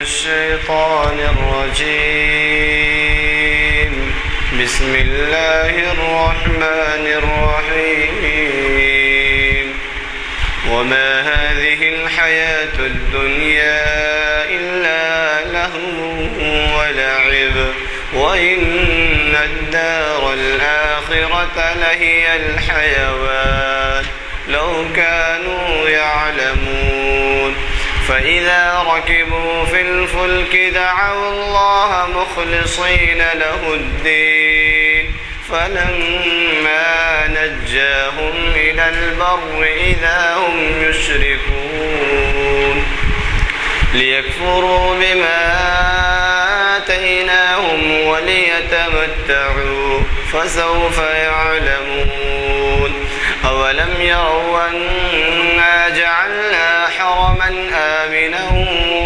الشيطان الرجيم بسم الله الرحمن الرحيم وما هذه الحياة الدنيا إلا لهو ولعب وإن الدار الآخرة لهي الحيوان لو كانوا يعلمون فإذا ركبوا في الفلك دعوا الله مخلصين له الدين فلما نجاهم إلى البر إذا هم يشركون ليكفروا بما آتيناهم وليتمتعوا فسوف يعلمون أولم يروا أنا جعلنا حرما آمنا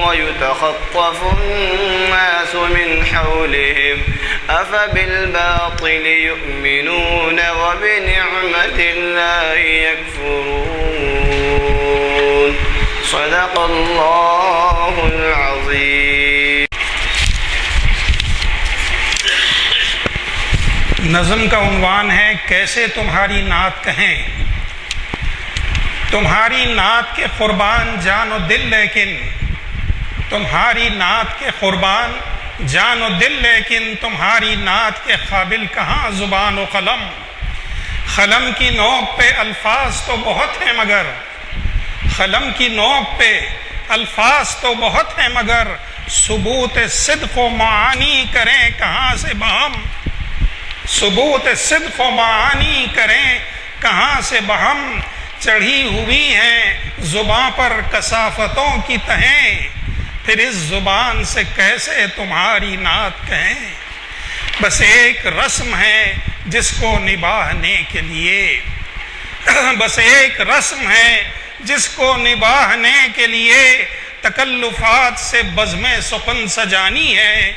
ويتخطف الناس من حولهم أفبالباطل يؤمنون وبنعمة الله يكفرون صدق الله العظيم. نظم کا عنوان ہے کیسے تمہاری نعت کہیں. تمہاری نعت کے قربان جان و دل لیکن تمہاری نعت کے قربان جان و دل لیکن تمہاری نعت کے قابل کہاں زبان و قلم. قلم کی نوک پہ الفاظ تو بہت ہیں مگر قلم کی نوک پہ الفاظ تو بہت ہیں مگر ثبوت صدق و معانی کریں کہاں سے بہم. ثبوت صدق و معانی کریں کہاں سے بہم. چڑھی ہوئی ہیں زباں پر کثافتوں کی تہیں پھر اس زبان سے کیسے تمہاری نعت کہیں. بس ایک رسم ہے جس کو نبھانے کے لیے بس ایک رسم ہے جس کو نبھانے کے لیے تکلفات سے بزم سخن سجانی ہے.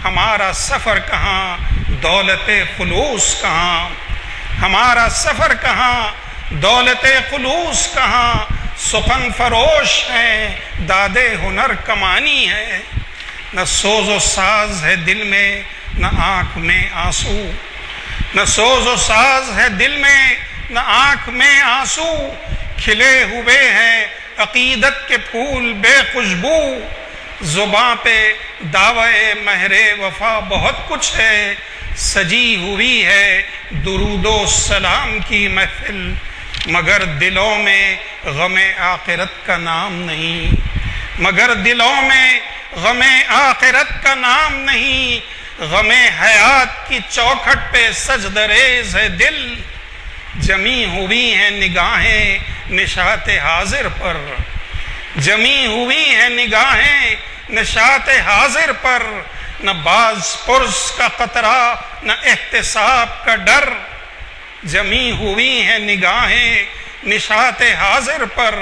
ہمارا سفر کہاں دولت خلوص کہاں. ہمارا سفر کہاں دولت خلوص کہاں. سخن فروش ہے داد ہنر کمانی ہے. نہ سوز و ساز ہے دل میں نہ آنکھ میں آنسو. نہ سوز و ساز ہے دل میں نہ آنکھ میں آنسو. کھلے ہوئے ہیں عقیدت کے پھول بے خوشبو. زباں پہ دعوے مہر وفا بہت کچھ ہے. سجی ہوئی ہے درود و سلام کی محفل مگر دلوں میں غم آخرت کا نام نہیں. مگر دلوں میں غم آخرت کا نام نہیں. غم حیات کی چوکھٹ پہ سجدریز ہے دل. جمی ہوئی ہیں نگاہیں نشاط حاضر پر. جمی ہوئی ہیں نگاہیں نشاط حاضر پر. نہ باز پرس کا قطرہ نہ احتساب کا ڈر. جمی ہوئی ہیں نگاہیں نشاط حاضر پر.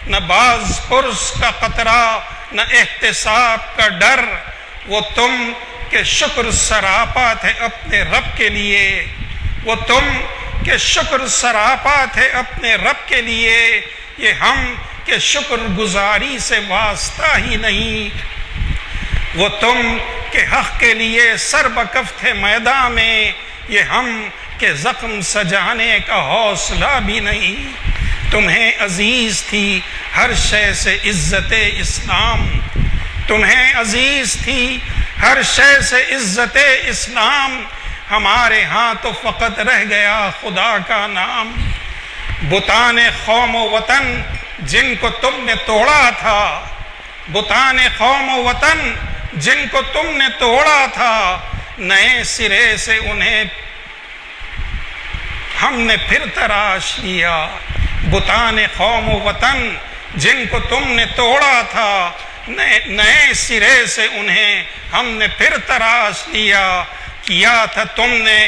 نہ باز پرس کا قطرہ نہ احتساب کا ڈر. وہ تم کہ شکر سراپا تھے اپنے رب کے لیے. وہ تم کہ شکر سراپا تھے اپنے رب کے لیے. یہ ہم کہ شکر گزاری سے واسطہ ہی نہیں. وہ تم کہ حق کے لیے سر بکف تھے میدان میں. یہ ہم کہ زخم سجانے کا حوصلہ بھی نہیں. تمہیں عزیز تھی ہر شے سے عزت اسلام. تمہیں عزیز تھی ہر شے سے عزت اسلام. ہمارے ہاں تو فقط رہ گیا خدا کا نام. بتان قوم و وطن جن کو تم نے توڑا تھا. بتان قوم و وطن جن کو تم نے توڑا تھا. نئے سرے سے انہیں ہم نے پھر تراش لیا. بتان قوم و وطن جن کو تم نے توڑا تھا. نئے سرے سے انہیں ہم نے پھر تراش لیا. کیا تھا تم نے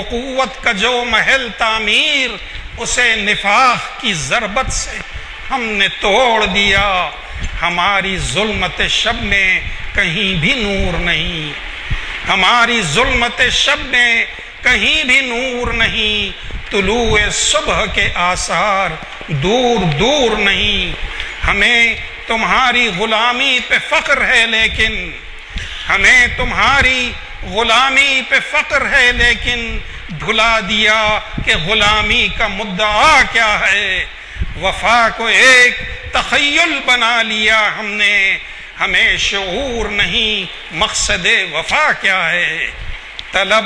اخوت کا جو محل تعمیر اسے نفاق کی ضربت سے ہم نے توڑ دیا. ہماری ظلمت شب میں کہیں بھی نور نہیں. ہماری ظلمت شب میں کہیں بھی نور نہیں. طلوع صبح کے آثار دور دور نہیں. ہمیں تمہاری غلامی پہ فخر ہے لیکن ہمیں تمہاری غلامی پہ فخر ہے لیکن بھلا دیا کہ غلامی کا مدعا کیا ہے. وفا کو ایک تخیل بنا لیا ہم نے، ہمیں شعور نہیں مقصد وفا کیا ہے. طلب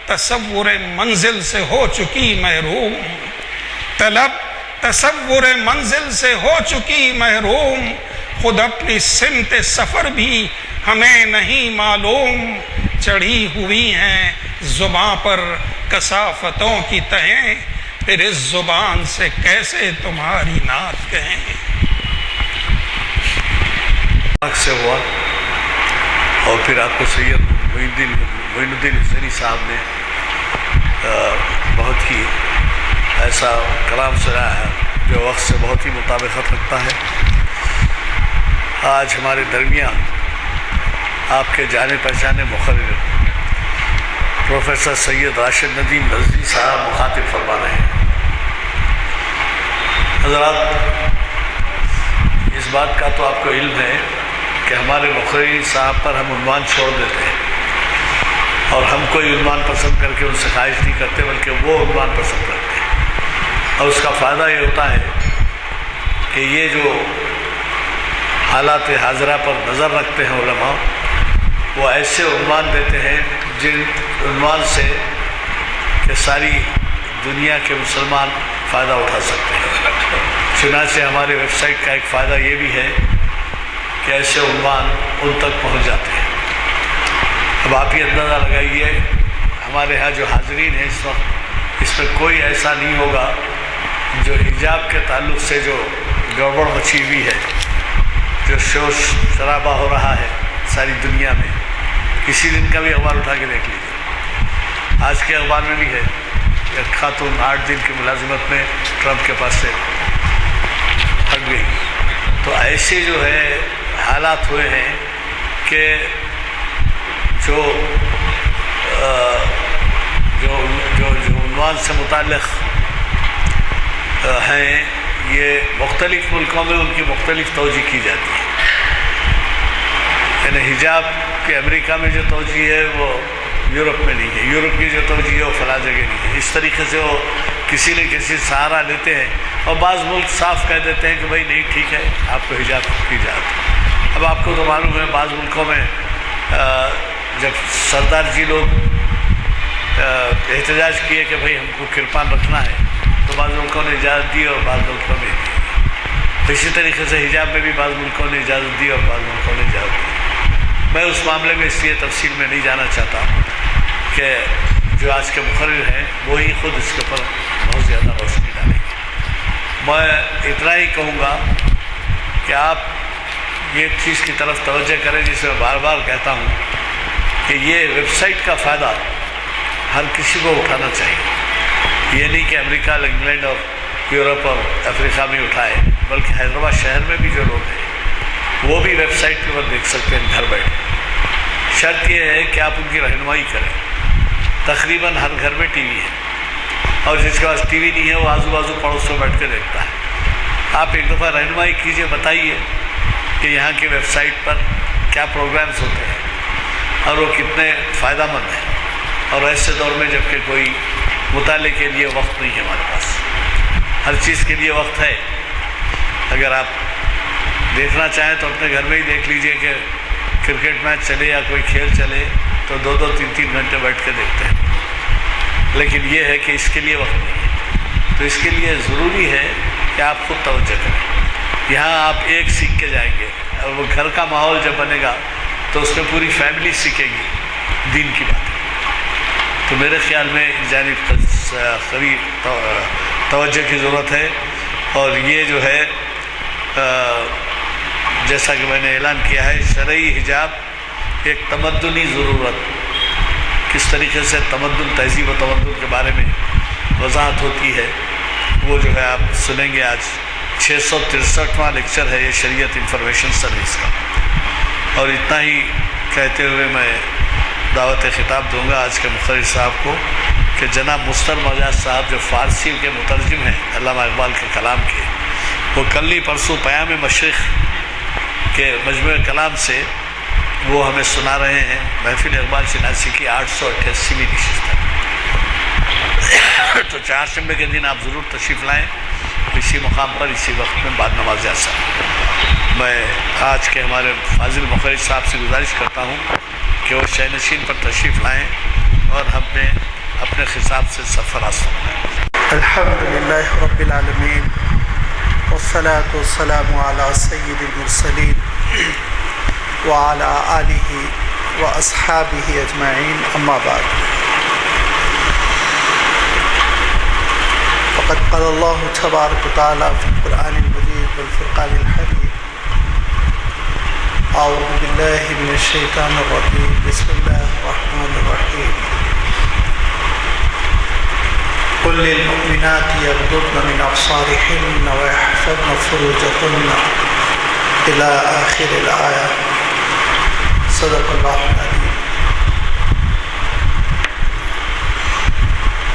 تصور منزل سے ہو چکی محروم، طلب تصور منزل سے ہو چکی محروم، خود اپنی سمت سفر بھی ہمیں نہیں معلوم. چڑھی ہوئی ہیں زباں پر کثافتوں کی تہیں، پھر اس زبان سے کیسے تمہاری نعت کہیں. سے ہوا اور پھر آپ کو سید معین الدین حسینی صاحب نے بہت ہی ایسا کلام سنایا ہے جو وقت سے بہت ہی مطابقت رکھتا ہے. آج ہمارے درمیان آپ کے جانے پہچانے مقرر پروفیسر سید راشد ندیم رضوی صاحب مخاطب فرما رہے ہیں. حضرات، اس بات کا تو آپ کو علم ہے کہ ہمارے مقرری صاحب پر ہم عنوان چھوڑ دیتے ہیں اور ہم کوئی عنوان پسند کر کے ان سے خواہش نہیں کرتے، بلکہ وہ عنوان پسند کرتے ہیں. اور اس کا فائدہ یہ ہوتا ہے کہ یہ جو حالات حاضرہ پر نظر رکھتے ہیں علماء، وہ ایسے عنوان دیتے ہیں جن عنوان سے کہ ساری دنیا کے مسلمان فائدہ اٹھا سکتے ہیں. چنانچہ ہمارے ویب سائٹ کا ایک فائدہ یہ بھی ہے کہ ایسے عنوان ان تک پہنچ جاتے ہیں. اب آپ یہ اندازہ لگائیے، ہمارے ہاں جو حاضرین ہیں اس وقت، اس میں کوئی ایسا نہیں ہوگا جو حجاب کے تعلق سے جو گڑبڑ مچی ہوئی ہے، جو شور شرابہ ہو رہا ہے ساری دنیا میں. کسی دن کا بھی اخبار اٹھا کے دیکھ لیجیے، آج کے اخبار میں بھی ہے کہ خاتون 8 دن کی ملازمت میں ٹرمپ کے پاس سے ہٹ گئی. تو ایسے جو ہے حالات ہوئے ہیں کہ جو عنوان سے متعلق ہیں، یہ مختلف ملکوں میں ان کی مختلف توجہ کی جاتی ہے. یعنی حجاب کے امریکہ میں جو توجہ ہے وہ یورپ میں نہیں ہے، یورپ کی جو توجہ ہے وہ فلاں جگہ نہیں ہے. اس طریقے سے وہ کسی نہ کسی سہارا لیتے ہیں اور بعض ملک صاف کہہ دیتے ہیں کہ بھائی نہیں ٹھیک ہے، آپ کو حجاب کی جاتی. اب آپ کو تو معلوم ہے بعض ملکوں میں جب سردار جی لوگ احتجاج کیے کہ بھائی ہم کو کرپان رکھنا ہے، تو بعض ملکوں نے اجازت دی اور بعض ملکوں نے دی. اسی طریقے سے حجاب میں بھی بعض ملکوں نے اجازت دی اور بعض ملکوں نے اجازت دی. میں اس معاملے میں اس لیے تفصیل میں نہیں جانا چاہتا کہ جو آج کے مقرر ہیں وہی خود اس کے اوپر بہت زیادہ روشنی ڈالیں گے. میں اتنا ہی کہوں گا کہ آپ یہ چیز کی طرف توجہ کریں جسے میں بار بار کہتا ہوں کہ یہ ویب سائٹ کا فائدہ ہر کسی کو اٹھانا چاہیے. یہ نہیں کہ امریکہ، انگلینڈ اور یورپ اور افریقہ میں اٹھائے، بلکہ حیدرآباد شہر میں بھی جو لوگ ہیں وہ بھی ویب سائٹ کے اوپر دیکھ سکتے ہیں گھر بیٹھے. شرط یہ ہے کہ آپ ان کی رہنمائی کریں. تقریباً ہر گھر میں ٹی وی ہے اور جس کے پاس ٹی وی نہیں ہے وہ آزو بازو پڑوس میں بیٹھ کے دیکھتا ہے. آپ ایک دفعہ رہنمائی کیجئے، بتائیے کہ یہاں کی ویب سائٹ پر کیا پروگرامز ہوتے ہیں اور وہ کتنے فائدہ مند ہیں. اور ایسے دور میں جب کہ کوئی مطالعے کے لیے وقت نہیں ہے ہمارے پاس، ہر چیز کے لیے وقت ہے. اگر آپ دیکھنا چاہیں تو اپنے گھر میں ہی دیکھ لیجئے کہ کرکٹ میچ چلے یا کوئی کھیل چلے تو 2-2 3-3 گھنٹے بیٹھ کے دیکھتے ہیں. لیکن یہ ہے کہ اس کے لیے وقت نہیں ہے. تو اس کے لیے ضروری ہے کہ آپ خود توجہ کریں. یہاں آپ ایک سیکھ کے جائیں گے اور وہ گھر کا ماحول جب بنے گا تو اس میں پوری فیملی سیکھے گی دین کی باتیں. تو میرے خیال میں اس جانب قوی توجہ کی ضرورت ہے. اور یہ جو ہے جیسا کہ میں نے اعلان کیا ہے، شرعی حجاب ایک تمدنی ضرورت، کس طریقے سے تمدن، تہذیب و تمدن کے بارے میں وضاحت ہوتی ہے وہ جو ہے آپ سنیں گے. آج 663واں لیکچر ہے یہ شریعت انفارمیشن سروس کا. اور اتنا ہی کہتے ہوئے میں دعوت خطاب دوں گا آج کے مقرر صاحب کو کہ جناب مستر اعجاز صاحب جو فارسی کے مترجم ہیں علامہ اقبال کے کلام کے، وہ کل ہی پرسوں پیام مشرق کہ مجموعہ کلام سے وہ ہمیں سنا رہے ہیں محفل اقبال شناسی کی 888ویں نشست ہے۔ تو چہارشنبے کے دن آپ ضرور تشریف لائیں اسی مقام پر اسی وقت میں بعد نماز عصر۔ میں آج کے ہمارے فاضل مخرج صاحب سے گزارش کرتا ہوں کہ وہ شہ نشین پر تشریف لائیں اور ہم نے اپنے خطاب سے سفر آسان کریں۔ الحمدللہ رب العالمین والصلاة والسلام علی سید المرسلین وعلی آلہ واصحابہ اجمعین، اما بعد۔ فقد قال اللہ تبارک وتعالی فی القرآن المجید والفرقان الحمید، اعوذ باللہ من الشیطان الرجیم، بسم اللہ الرحمن الرحیم۔ قل للمؤمنات یغضضن من ابصارهن ویحفظن فروجهن الی آخر الآیہ، صدق اللہ العظیم۔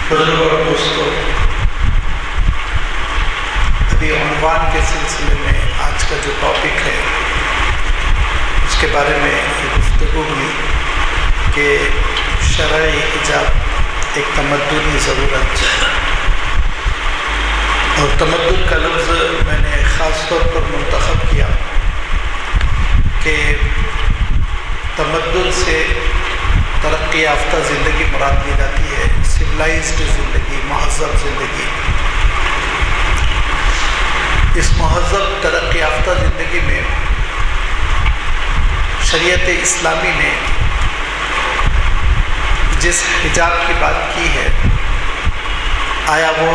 بزرگوں اور دوستوں، ابھی عنوان کے سلسلے میں آج کا جو ٹاپک ہے اس کے بارے میں گفتگو ہوئی کہ شرعی حجاب ایک تمدنی ضرورت ہے، اور تمدن کا لفظ میں نے خاص طور پر منتخب کیا کہ تمدن سے ترقی یافتہ زندگی مراد لی جاتی ہے، سویلائزڈ زندگی، مہذب زندگی۔ اس مہذب ترقی یافتہ زندگی میں شریعت اسلامی نے جس حجاب کی بات کی ہے، آیا وہ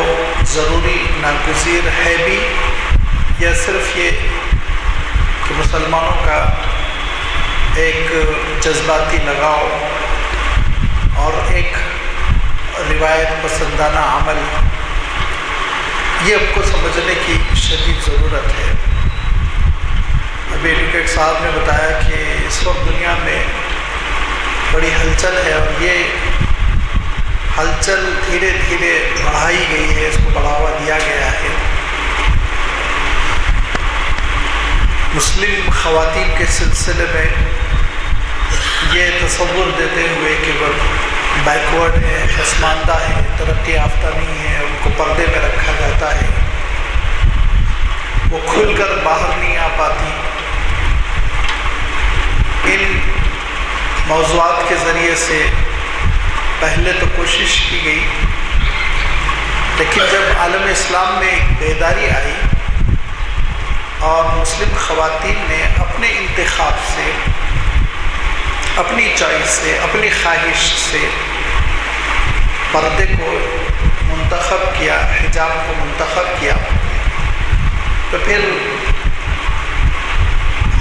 ضروری ناگزیر ہے بھی، یا صرف یہ کہ مسلمانوں کا ایک جذباتی لگاؤ اور ایک روایت پسندانہ عمل، یہ آپ کو سمجھنے کی شدید ضرورت ہے۔ ابھی ایڈوکیٹ صاحب نے بتایا کہ اس وقت دنیا میں بڑی ہلچل ہے، اور یہ ہلچل دھیرے دھیرے بڑھائی گئی ہے، اس کو بڑھاوا دیا گیا ہے۔ مسلم خواتین کے سلسلے میں یہ تصور دیتے ہوئے کہ وہ بیکورڈ ہے، پسماندہ ہے، ترقی یافتہ نہیں ہے، ان کو پردے میں رکھا جاتا ہے، وہ کھل کر باہر نہیں آ پاتی، ان موضوعات کے ذریعے سے پہلے تو کوشش کی گئی، لیکن جب عالم اسلام میں ایک بیداری آئی اور مسلم خواتین نے اپنے انتخاب سے، اپنی چوائس سے، اپنی خواہش سے پردے کو منتخب کیا، حجاب کو منتخب کیا، تو پھر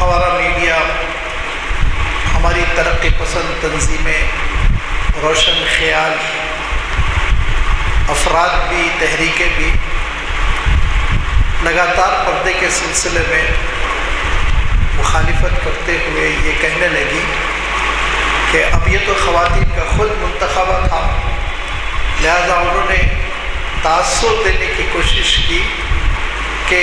ہمارا میڈیا، ہماری ترقی پسند تنظیمیں، روشن خیال افراد بھی، تحریکیں بھی لگاتار پردے کے سلسلے میں مخالفت کرتے ہوئے یہ کہنے لگی کہ اب یہ تو خواتین کا خود منتخبہ تھا، لہذا انہوں نے تاثر دینے کی کوشش کی کہ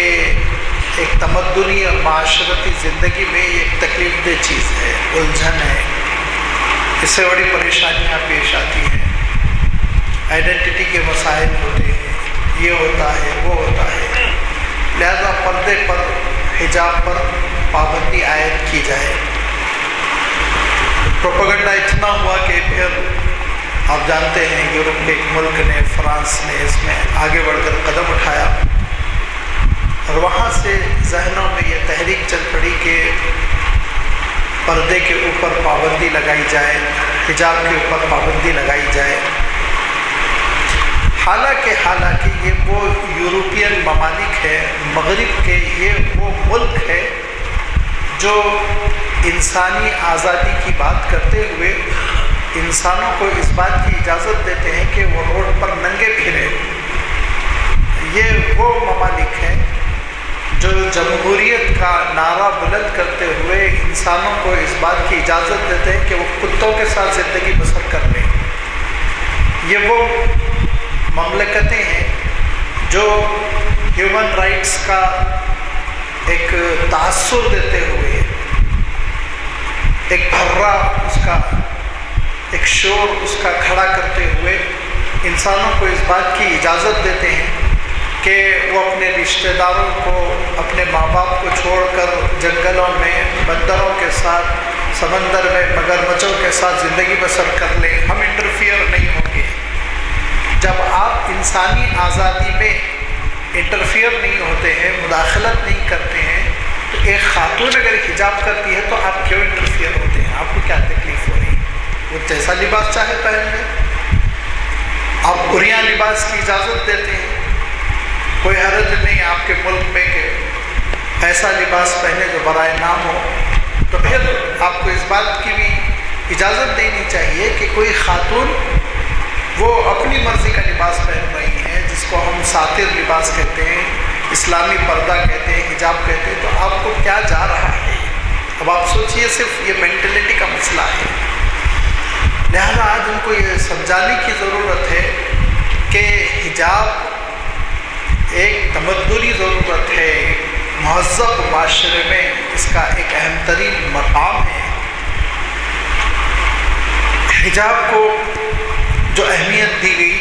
ایک تمدنی اور معاشرتی زندگی میں یہ ایک تکلیف دہ چیز ہے، الجھن ہے، اس سے بڑی پریشانیاں پیش آتی ہیں، آئیڈینٹی کے مسائل ہوتے ہیں، یہ ہوتا ہے، وہ ہوتا ہے، لہذا پردے پر، حجاب پر پابندی عائد کی جائے۔ پروپیگنڈا اتنا ہوا کہ پھر آپ جانتے ہیں یورپ کے ایک ملک نے، فرانس نے اس میں آگے بڑھ کر قدم اٹھایا، اور وہاں سے ذہنوں میں یہ تحریک چل پڑی کہ پردے کے اوپر پابندی لگائی جائے، حجاب کے اوپر پابندی لگائی جائے۔ حالانکہ یہ وہ یورپین ممالک ہے، مغرب کے یہ وہ ملک ہے جو انسانی آزادی کی بات کرتے ہوئے انسانوں کو اس بات کی اجازت دیتے ہیں کہ وہ روڈ پر ننگے پھرے۔ یہ وہ ممالک ہیں جو جمہوریت کا نعرہ بلند کرتے ہوئے انسانوں کو اس بات کی اجازت دیتے ہیں کہ وہ کتوں کے ساتھ زندگی بسر کر لیں۔ یہ وہ مملکتیں ہیں جو ہیومن رائٹس کا ایک تاثر دیتے ہوئے ایک بھرا اس کا ایک شور اس کا کھڑا کرتے ہوئے انسانوں کو اس بات کی اجازت دیتے ہیں کہ وہ اپنے رشتہ داروں کو، اپنے ماں باپ کو چھوڑ کر جنگلوں میں بندروں کے ساتھ، سمندر میں مگرمچھوں کے ساتھ زندگی بسر کر لیں، ہم انٹرفیئر نہیں ہوں گے۔ جب آپ انسانی آزادی میں انٹرفیئر نہیں ہوتے ہیں، مداخلت نہیں کرتے ہیں، تو ایک خاتون اگر حجاب کرتی ہے تو آپ کیوں انٹرفیئر ہوتے ہیں؟ آپ کو کیا تکلیف ہو رہی ہے؟ وہ جیسا لباس چاہے پہن لے، آپ عریاں لباس کی اجازت دیتے ہیں، کوئی حرج نہیں آپ کے ملک میں کہ ایسا لباس پہنے جو برائے نام ہو، تو پھر آپ کو اس بات کی بھی اجازت دینی چاہیے کہ کوئی خاتون وہ اپنی مرضی کا لباس پہن رہی ہے، جس کو ہم ساتر لباس کہتے ہیں، اسلامی پردہ کہتے ہیں، حجاب کہتے ہیں، تو آپ کو کیا جا رہا ہے؟ اب آپ سوچئے، صرف یہ مینٹلٹی کا مسئلہ ہے۔ لہذا آج ان کو یہ سمجھانے کی ضرورت ہے کہ حجاب ایک تمدنی ضرورت ہے، مہذب معاشرے میں اس کا ایک اہم ترین مقام ہے۔ حجاب کو جو اہمیت دی گئی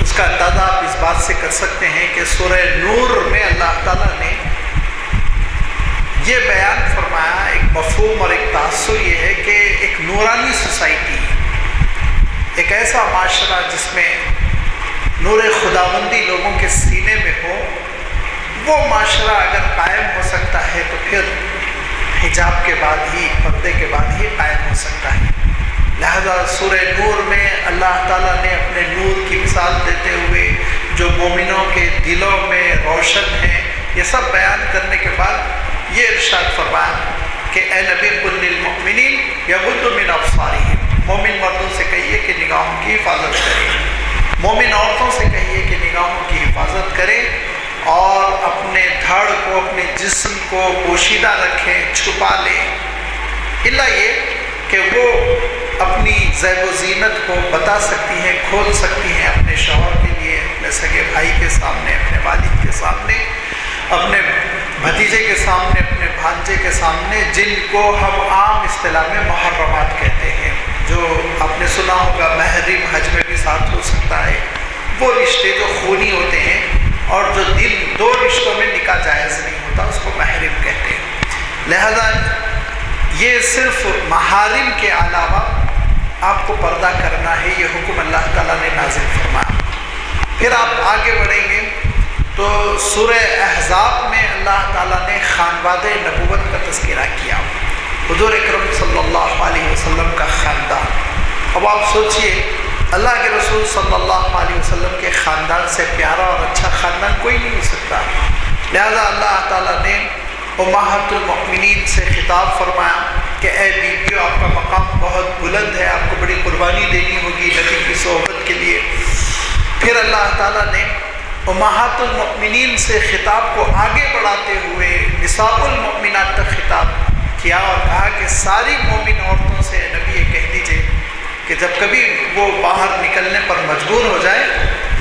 اس کا اندازہ آپ اس بات سے کر سکتے ہیں کہ سورہ نور میں اللہ تعالیٰ نے یہ بیان فرمایا، ایک مفہوم اور ایک تاثر یہ ہے کہ ایک نورانی سوسائٹی، ایک ایسا معاشرہ جس میں نور خداوندی لوگوں کے سینے میں ہو، وہ معاشرہ اگر قائم ہو سکتا ہے تو پھر حجاب کے بعد ہی، پردے کے بعد ہی قائم ہو سکتا ہے۔ لہذا سورہ نور میں اللہ تعالیٰ نے اپنے نور کی مثال دیتے ہوئے جو مومنوں کے دلوں میں روشن ہیں، یہ سب بیان کرنے کے بعد یہ ارشاد فرمایا کہ اے نبی قل للمؤمنین یغضوا من ابصارہم، مومن مردوں سے کہیے کہ نگاہوں کی حفاظت کریں، مومن عورتوں سے کہیے کہ نگاہوں کی حفاظت کریں اور اپنے دھڑ کو، اپنے جسم کو پوشیدہ رکھیں، چھپا لیں، الا یہ کہ وہ اپنی زیب و زینت کو بتا سکتی ہیں، کھول سکتی ہیں اپنے شوہر کے لیے، اپنے سگے بھائی کے سامنے، اپنے والد کے سامنے، اپنے بھتیجے کے سامنے، اپنے بھانجے کے سامنے، جن کو ہم عام اصطلاح میں محرمات کہتے ہیں، جو آپ نے سنا ہوگا محرم حج میں بھی ساتھ ہو سکتا ہے، وہ رشتے جو خونی ہوتے ہیں اور جو دو رشتوں میں نکاح جائز نہیں ہوتا، اس کو محرم کہتے ہیں۔ لہذا یہ صرف محارم کے علاوہ آپ کو پردہ کرنا ہے، یہ حکم اللہ تعالیٰ نے نازل فرمایا۔ پھر آپ آگے بڑھیں گے تو سورہ احزاب میں اللہ تعالیٰ نے خاندان نبوت کا تذکرہ کیا، حضور اکرم صلی اللہ علیہ وسلم کا خاندان۔ اب آپ سوچئے، اللہ کے رسول صلی اللہ علیہ وسلم کے خاندان سے پیارا اور اچھا خاندان کوئی نہیں ہو سکتا، لہذا اللہ تعالیٰ نے امہات المؤمنین سے خطاب فرمایا کہ اے بیویو، آپ کا مقام بہت بلند ہے، آپ کو بڑی قربانی دینی ہوگی نبی کی صحبت کے لیے۔ پھر اللہ تعالیٰ نے امہات المؤمنین سے خطاب کو آگے بڑھاتے ہوئے نساء المؤمنات تک خطاب کیا اور کہا کہ ساری مومن عورتوں سے نبی یہ کہہ دیجئے کہ جب کبھی وہ باہر نکلنے پر مجبور ہو جائے،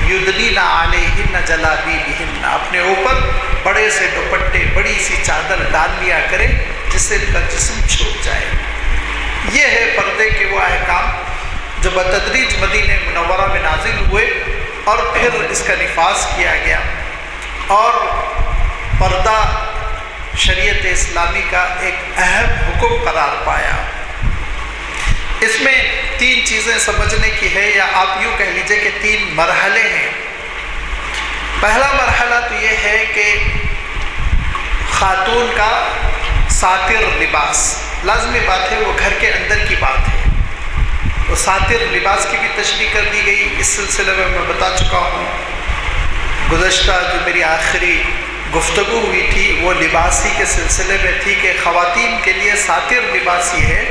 یدنین علیہن جلابیبہن، اپنے اوپر بڑے سے دوپٹے، بڑی سی چادر ڈال لیا کرے جس سے ان کا جسم چھپ جائے۔ یہ ہے پردے کے وہ احکام جو بتدریج مدینہ منورہ میں نازل ہوئے اور پھر اس کا نفاذ کیا گیا، اور پردہ شریعت اسلامی کا ایک اہم حکم قرار پایا۔ اس میں تین چیزیں سمجھنے کی ہے، یا آپ یوں کہہ لیجئے کہ تین مرحلے ہیں۔ پہلا مرحلہ تو یہ ہے کہ خاتون کا ساتر لباس، لازمی بات ہے، وہ گھر کے اندر کی بات ہے، تو ساتر لباس کی بھی تشریح کر دی گئی۔ اس سلسلے میں بتا چکا ہوں، گزشتہ جو میری آخری گفتگو ہوئی تھی وہ لباسی کے سلسلے میں تھی کہ خواتین کے لیے ساتر لباس یہ ہے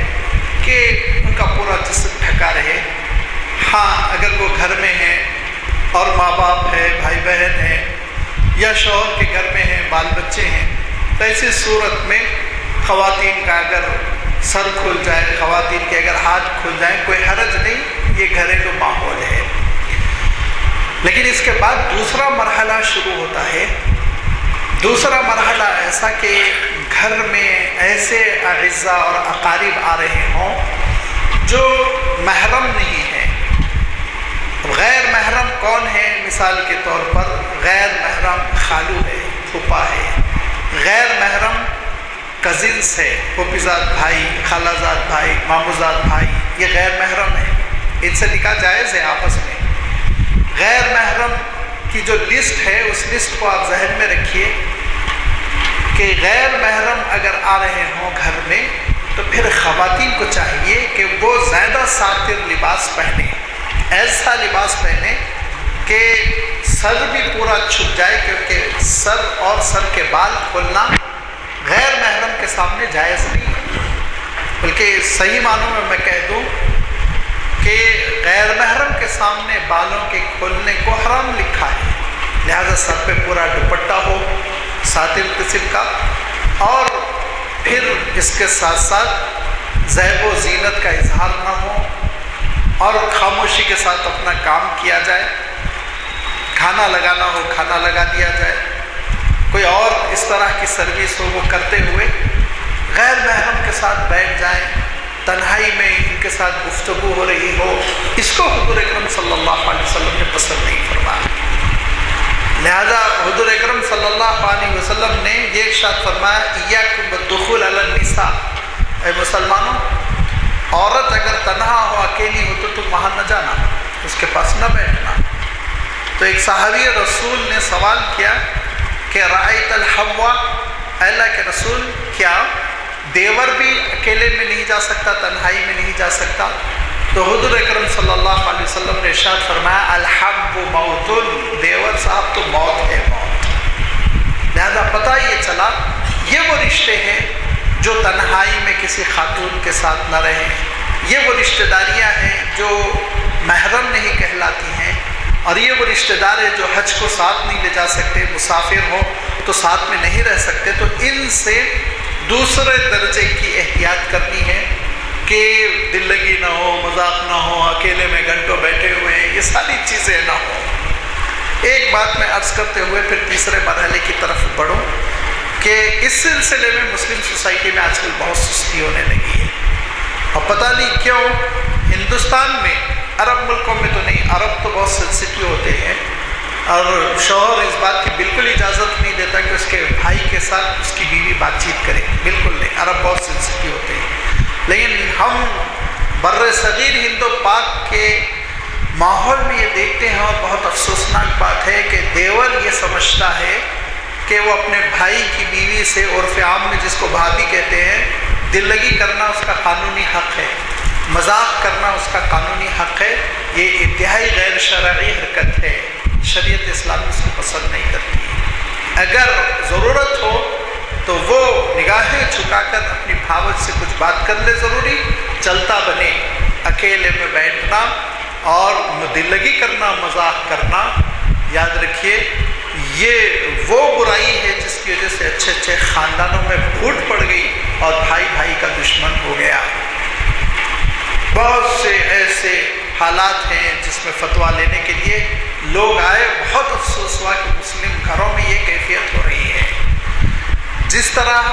کہ ان کا پورا جسم ڈھکا رہے۔ ہاں، اگر وہ گھر میں ہیں اور ماں باپ ہے، بھائی بہن ہیں، یا شوہر کے گھر میں ہیں، بال بچے ہیں، تو ایسی صورت میں خواتین کا اگر سر کھل جائے، خواتین کے اگر ہاتھ کھل جائیں، کوئی حرج نہیں، یہ گھریلو ماحول ہے۔ لیکن اس کے بعد دوسرا مرحلہ شروع ہوتا ہے، دوسرا مرحلہ ایسا کہ گھر میں ایسے اعزا اور اقارب آ رہے ہوں جو محرم نہیں ہیں. غیر محرم کون ہے؟ مثال کے طور پر غیر محرم خالو ہے، پھوپھا ہے. غیر محرم کزنس ہے، پھوپھی زاد بھائی، خالہ زاد بھائی، ماموں زاد بھائی. یہ غیر محرم ہے، ان سے نکاح جائز ہے آپس میں. غیر محرم کی جو لسٹ ہے اس لسٹ کو آپ ذہن میں رکھیے کہ غیر محرم اگر آ رہے ہوں گھر میں تو پھر خواتین کو چاہیے کہ وہ زیادہ ساتر لباس پہنے، ایسا لباس پہنے کہ سر بھی پورا چھپ جائے، کیونکہ سر اور سر کے بال کھولنا غیر محرم کے سامنے جائز نہیں ہے. بلکہ صحیح معنوں میں کہہ دوں کہ غیر محرم کے سامنے بالوں کے کھولنے کو حرام لکھا ہے. لہذا سر پہ پورا دوپٹہ ہو ساتر قسم کا، اور پھر اس کے ساتھ ساتھ زیب و زینت کا اظہار نہ ہو، اور خاموشی کے ساتھ اپنا کام کیا جائے. کھانا لگانا ہو کھانا لگا دیا جائے، کوئی اور اس طرح کی سروس ہو وہ کرتے ہوئے غیر محرم کے ساتھ بیٹھ جائیں، تنہائی میں ان کے ساتھ گفتگو ہو رہی ہو. اس کو حضور اکرم صلی اللہ علیہ وسلم نے پسند نہیں فرمایا. لہذا حضور اکرم صلی اللہ علیہ وسلم نے یہ ارشاد فرمایا ایاکم بالدخول علی النساء، اے مسلمانوں، عورت اگر تنہا ہو اکیلی ہو تو تم وہاں نہ جانا، اس کے پاس نہ بیٹھنا. تو ایک صحابی رسول نے سوال کیا کہ رأیت الحوا، اللہ کے رسول کیا دیور بھی اکیلے میں نہیں جا سکتا، تنہائی میں نہیں جا سکتا؟ تو حضور اکرم صلی اللہ علیہ وسلم نے ارشاد فرمایا الحب موت، دیور صاحب تو موت ہے، موت. لہذا پتہ یہ چلا یہ وہ رشتے ہیں جو تنہائی میں کسی خاتون کے ساتھ نہ رہیں. یہ وہ رشتہ داریاں ہیں جو محرم نہیں کہلاتی ہیں، اور یہ وہ رشتہ دار ہیں جو حج کو ساتھ نہیں لے جا سکتے، مسافر ہو تو ساتھ میں نہیں رہ سکتے. تو ان سے دوسرے درجے کی احتیاط کرنی ہے کہ دل لگی نہ ہو، مذاق نہ ہو، اکیلے میں گھنٹوں بیٹھے ہوئے ہیں، یہ ساری چیزیں نہ ہوں. ایک بات میں عرض کرتے ہوئے پھر تیسرے مرحلے کی طرف بڑھوں کہ اس سلسلے میں مسلم سوسائٹی میں آج کل بہت سستی ہونے لگی ہے، اور پتہ نہیں کیوں ہندوستان میں، عرب ملکوں میں تو نہیں، عرب تو بہت سینسٹیو ہوتے ہیں، اور شوہر اس بات کی بالکل اجازت نہیں دیتا کہ اس کے بھائی کے ساتھ اس کی بیوی بات چیت کرے، بالکل نہیں. عرب بہت سینسٹیو ہوتے ہیں. لیکن ہم بر صغیر ہند و پاک کے ماحول میں یہ دیکھتے ہیں، اور بہت افسوسناک بات ہے کہ دیور یہ سمجھتا ہے کہ وہ اپنے بھائی کی بیوی سے عرف عام میں جس کو بھابھی کہتے ہیں، دل لگی کرنا اس کا قانونی حق ہے، مذاق کرنا اس کا قانونی حق ہے. یہ انتہائی غیر شرعی حرکت ہے، شریعت اسلامی اس کو پسند نہیں کرتی. اگر ضرورت ہو تو وہ نگاہیں جھکا کر اپنی بھاوت سے کچھ بات کر لے، ضروری چلتا بنے. اکیلے میں بیٹھنا اور دل لگی کرنا، مذاق کرنا، یاد رکھیے یہ وہ برائی ہے جس کی وجہ سے اچھے اچھے خاندانوں میں پھوٹ پڑ گئی اور بھائی بھائی کا دشمن ہو گیا. بہت سے ایسے حالات ہیں جس میں فتویٰ لینے کے لیے لوگ آئے. بہت افسوس ہوا کہ مسلم گھروں میں یہ کیفیت ہو رہی ہے. جس طرح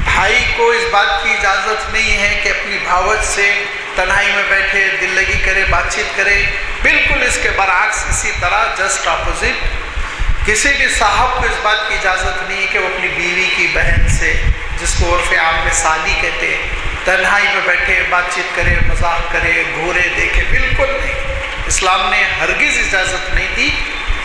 بھائی کو اس بات کی اجازت نہیں ہے کہ اپنی بھاوت سے تنہائی میں بیٹھے دل لگی کرے، بات چیت کرے، بالکل اس کے برعکس اسی طرح جسٹ اپوزٹ کسی بھی صاحب کو اس بات کی اجازت نہیں ہے کہ وہ اپنی بیوی کی بہن سے، جس کو عرف عام میں سالی کہتے ہیں، تنہائی میں بیٹھے بات چیت کرے، مذاق کرے، گھورے دیکھے، بالکل نہیں. اسلام نے ہرگز اجازت نہیں دی.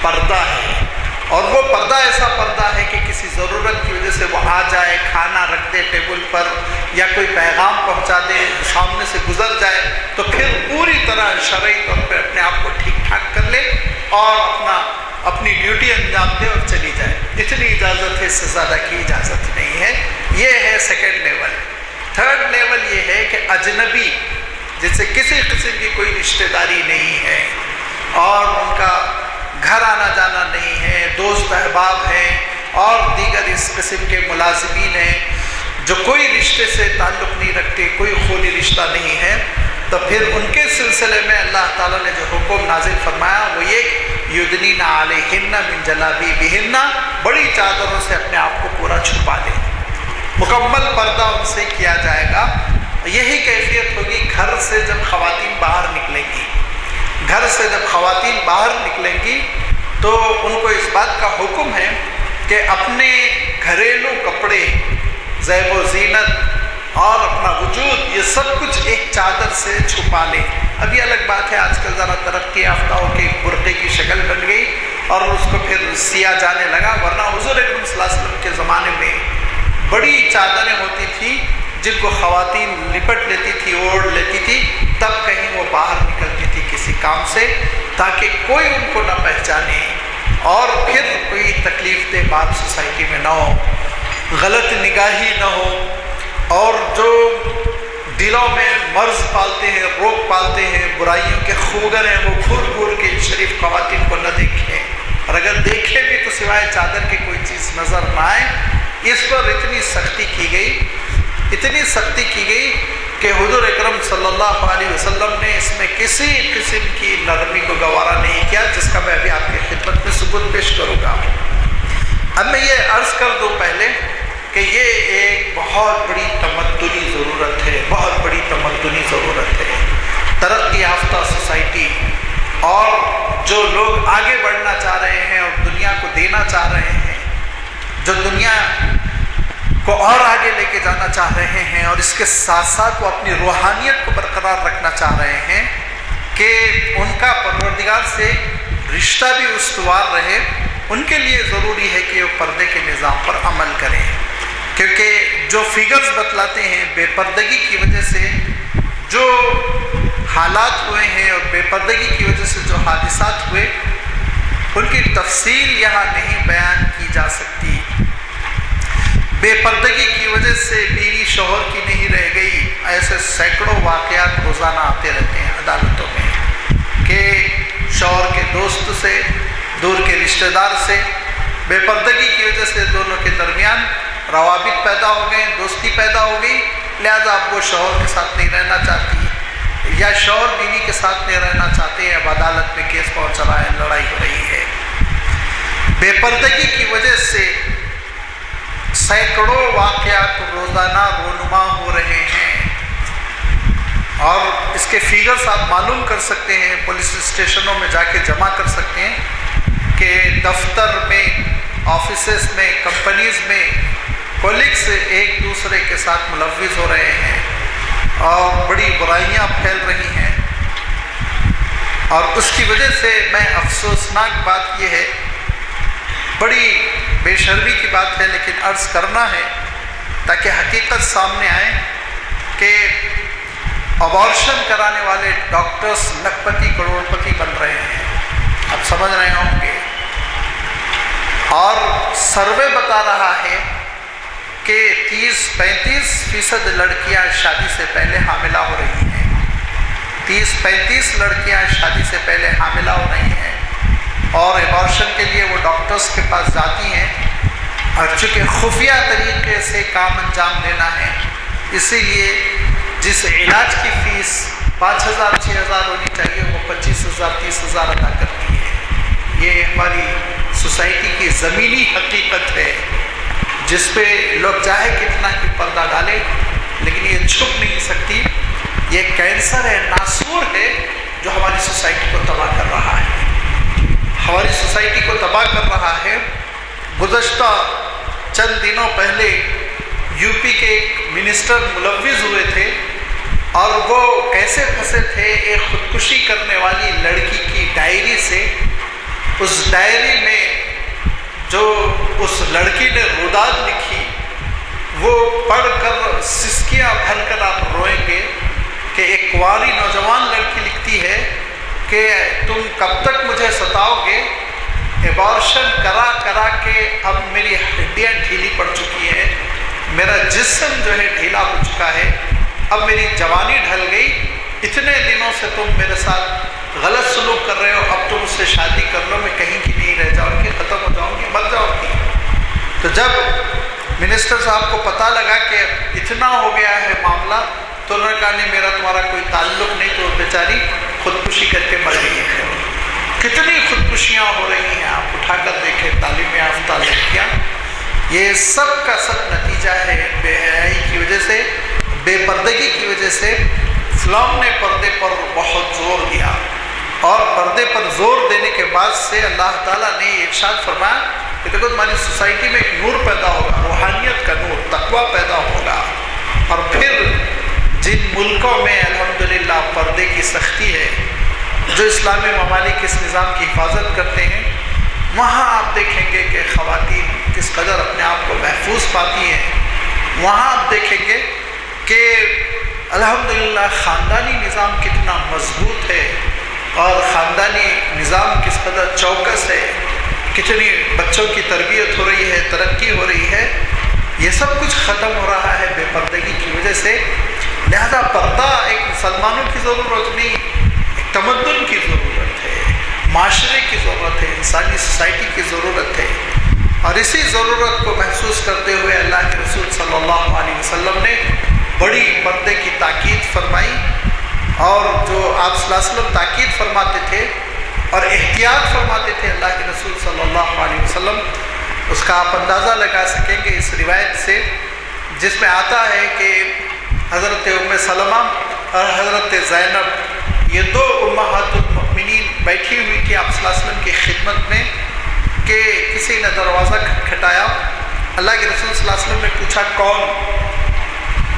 پردہ ہے، اور وہ پردہ ایسا پردہ ہے کہ کسی ضرورت کی وجہ سے وہ آ جائے، کھانا رکھ دے ٹیبل پر یا کوئی پیغام پہنچا دے، سامنے سے گزر جائے تو پھر پوری طرح شرعی طور پہ اپنے آپ کو ٹھیک ٹھاک کر لے اور اپنی ڈیوٹی انجام دے اور چلی جائے. اتنی اجازت ہے، اس سے زیادہ کی اجازت نہیں ہے. یہ ہے سیکنڈ لیول. تھرڈ لیول یہ ہے کہ اجنبی جس سے کسی قسم کی کوئی رشتہ داری نہیں ہے اور ان کا گھر آنا جانا نہیں ہے، دوست احباب ہیں اور دیگر اس قسم کے ملازمین ہیں جو کوئی رشتے سے تعلق نہیں رکھتے، کوئی خونی رشتہ نہیں ہے، تو پھر ان کے سلسلے میں اللہ تعالیٰ نے جو حکم نازل فرمایا وہ یہ یدنین علیہن من جلابیبہن، بڑی چادروں سے اپنے آپ کو پورا چھپا لیں. مکمل پردہ ان سے کیا جائے گا۔ یہی کیفیت ہوگی گھر سے جب خواتین باہر نکلیں گی۔ گھر سے جب خواتین باہر نکلیں گی تو ان کو اس بات کا حکم ہے کہ اپنے گھریلو کپڑے، زیب و زینت اور اپنا وجود، یہ سب کچھ ایک چادر سے چھپا لیں۔ ابھی الگ بات ہے، آج کل ذرا ترقی یافتہ ہو کے برقعے کی شکل بن گئی اور اس کو پھر سیا جانے لگا، ورنہ حضور اکرم صلی اللہ علیہ وسلم کے زمانے میں بڑی چادریں ہوتی تھیں جن کو خواتین لپٹ لیتی تھی، اوڑھ لیتی تھی، تب کہیں وہ باہر نکلتی تھی کسی کام سے، تاکہ کوئی ان کو نہ پہچانے اور پھر کوئی تکلیف دہ بات سوسائٹی میں نہ ہو، غلط نگاہی نہ ہو، اور جو دلوں میں مرض پالتے ہیں، روگ پالتے ہیں، برائیوں کے خوگر ہیں، وہ گھور گھور کے شریف خواتین کو نہ دیکھیں، اور اگر دیکھیں بھی تو سوائے چادر کی کوئی چیز نظر نہ آئے۔ اس پر اتنی سختی کی گئی، اتنی سختی کی گئی کہ حضور اکرم صلی اللہ علیہ وسلم نے اس میں کسی قسم کی نرمی کو گوارا نہیں کیا، جس کا میں ابھی آپ کی خدمت میں ثبوت پیش کروں گا۔ اب میں یہ عرض کر دوں پہلے کہ یہ ایک بہت بڑی تمدنی ضرورت ہے، بہت بڑی تمدنی ضرورت ہے۔ ترقی یافتہ سوسائٹی اور جو لوگ آگے بڑھنا چاہ رہے ہیں اور دنیا کو دینا چاہ رہے ہیں، جو دنیا کو اور آگے لے کے جانا چاہ رہے ہیں اور اس کے ساتھ ساتھ وہ اپنی روحانیت کو برقرار رکھنا چاہ رہے ہیں کہ ان کا پروردگار سے رشتہ بھی استوار رہے، ان کے لیے ضروری ہے کہ وہ پردے کے نظام پر عمل کریں، کیونکہ جو فگرز بتلاتے ہیں بے پردگی کی وجہ سے جو حالات ہوئے ہیں اور بے پردگی کی وجہ سے جو حادثات ہوئے، ان کی تفصیل یہاں نہیں بیان کی جا سکتی۔ بے پردگی کی وجہ سے بیوی شوہر کی نہیں رہ گئی، ایسے سینکڑوں واقعات روزانہ آتے رہتے ہیں عدالتوں میں کہ شوہر کے دوست سے، دور کے رشتہ دار سے بے پردگی کی وجہ سے دونوں کے درمیان روابط پیدا ہو گئے، دوستی پیدا ہو گئی، لہذا اب وہ شوہر کے ساتھ نہیں رہنا چاہتی یا شوہر بیوی کے ساتھ نہیں رہنا چاہتے ہیں، اب عدالت میں کیس پہنچ رہا ہے، لڑائی ہو رہی ہے۔ بے پردگی کی وجہ سے سینکڑوں واقعات روزانہ رونما ہو رہے ہیں، اور اس کے فگرز آپ معلوم کر سکتے ہیں، پولیس اسٹیشنوں میں جا کے جمع کر سکتے ہیں کہ دفتر میں، آفیسز میں، کمپنیز میں کولیگز ایک دوسرے کے ساتھ ملوث ہو رہے ہیں اور بڑی برائیاں پھیل رہی ہیں، اور اس کی وجہ سے میں افسوسناک بات یہ ہے، بڑی بے شرمی کی بات ہے لیکن عرض کرنا ہے تاکہ حقیقت سامنے آئے کہ ابارشن کرانے والے ڈاکٹرز لکھپتی کروڑ پتی بن رہے ہیں، آپ سمجھ رہے ہوں گے، اور سروے بتا رہا ہے کہ 30-35% لڑکیاں شادی سے پہلے حاملہ ہو رہی ہیں، 30-35 لڑکیاں شادی سے پہلے حاملہ ہو رہی ہیں، اور ابارشن کے لیے وہ ڈاکٹرز کے پاس جاتی ہیں، اور چونکہ خفیہ طریقے سے کام انجام دینا ہے، اسی لیے جس علاج کی فیس 5,000-6,000 ہونی چاہیے وہ 25,000-30,000 ادا کرتی ہے۔ یہ ہماری سوسائٹی کی زمینی حقیقت ہے جس پہ لوگ چاہے کتنا ہی پردہ ڈالے لیکن یہ چھپ نہیں سکتی، یہ کینسر ہے، ناسور ہے جو ہماری سوسائٹی کو تباہ کر رہا ہے، ہماری سوسائٹی کو تباہ کر رہا ہے۔ گزشتہ چند دنوں پہلے یو پی کے ایک منسٹر ملوث ہوئے تھے اور وہ کیسے پھنسے تھے ایک خودکشی کرنے والی لڑکی کی ڈائری سے۔ اس ڈائری میں جو اس لڑکی نے روداد لکھی وہ پڑھ کر سسکیاں بھر کر آپ روئیں گے کہ ایک کنواری نوجوان لڑکی لکھتی ہے کہ تم کب تک مجھے ستاؤ گے، ایبارشن کرا کرا کے اب میری ہڈیاں ڈھیلی پڑ چکی ہیں، میرا جسم جو ہے ڈھیلا ہو چکا ہے، اب میری جوانی ڈھل گئی، اتنے دنوں سے تم میرے ساتھ غلط سلوک کر رہے ہو، اب تم اس سے شادی کر لو، میں کہیں کی نہیں رہ جاؤں گی، ختم ہو جاؤں گی، مر جاؤں گی۔ تو جب منسٹر صاحب کو پتہ لگا کہ اتنا ہو گیا ہے معاملہ تو انہوں نے کہا نہیں میرا تمہارا کوئی تعلق نہیں، تو بیچاری خودکشی کر کے مر گئی ہے۔ کتنی خودکشیاں ہو رہی ہیں، آپ اٹھا کر دیکھیں، تعلیم یافتہ لڑکیاں یہ سب کا سب نتیجہ ہے بے حیائی کی وجہ سے، بے پردگی کی وجہ سے۔ اسلام نے پردے پر بہت زور دیا، اور پردے پر زور دینے کے بعد سے اللہ تعالیٰ نے یہ ارشاد فرمایا کہ دیکھو تمہاری سوسائٹی میں ایک نور پیدا ہوگا، روحانیت کا نور، تقویٰ پیدا ہوگا۔ اور پھر جن ملکوں میں الحمدللہ پردے کی سختی ہے، جو اسلامی ممالک اس نظام کی حفاظت کرتے ہیں، وہاں آپ دیکھیں گے کہ خواتین کس قدر اپنے آپ کو محفوظ پاتی ہیں۔ وہاں آپ دیکھیں گے کہ الحمدللہ خاندانی نظام کتنا مضبوط ہے، اور خاندانی نظام کس قدر چوکس ہے، کتنی بچوں کی تربیت ہو رہی ہے، ترقی ہو رہی ہے۔ یہ سب کچھ ختم ہو رہا ہے بے پردگی کی وجہ سے۔ لہذا پردہ ایک مسلمانوں کی ضرورت نہیں، ایک تمدن کی ضرورت ہے، معاشرے کی ضرورت ہے، انسانی سوسائٹی کی ضرورت ہے۔ اور اسی ضرورت کو محسوس کرتے ہوئے اللہ کے رسول صلی اللہ علیہ وسلم نے بڑی پردے کی تاکید فرمائی، اور جو آپ صلی اللہ علیہ وسلم تاکید فرماتے تھے اور احتیاط فرماتے تھے اللہ کے رسول صلی اللہ علیہ وسلم، اس کا آپ اندازہ لگا سکیں گے اس روایت سے، جس میں آتا ہے کہ حضرت ام سلمہ اور حضرت زینب، یہ دو امہات المؤمنین بیٹھی ہوئی تھی آپ صلی اللہ علیہ وسلم کی خدمت میں، کہ کسی نے دروازہ کھٹکھٹایا۔ اللہ کے رسول صلی اللہ علیہ وسلم نے پوچھا کون؟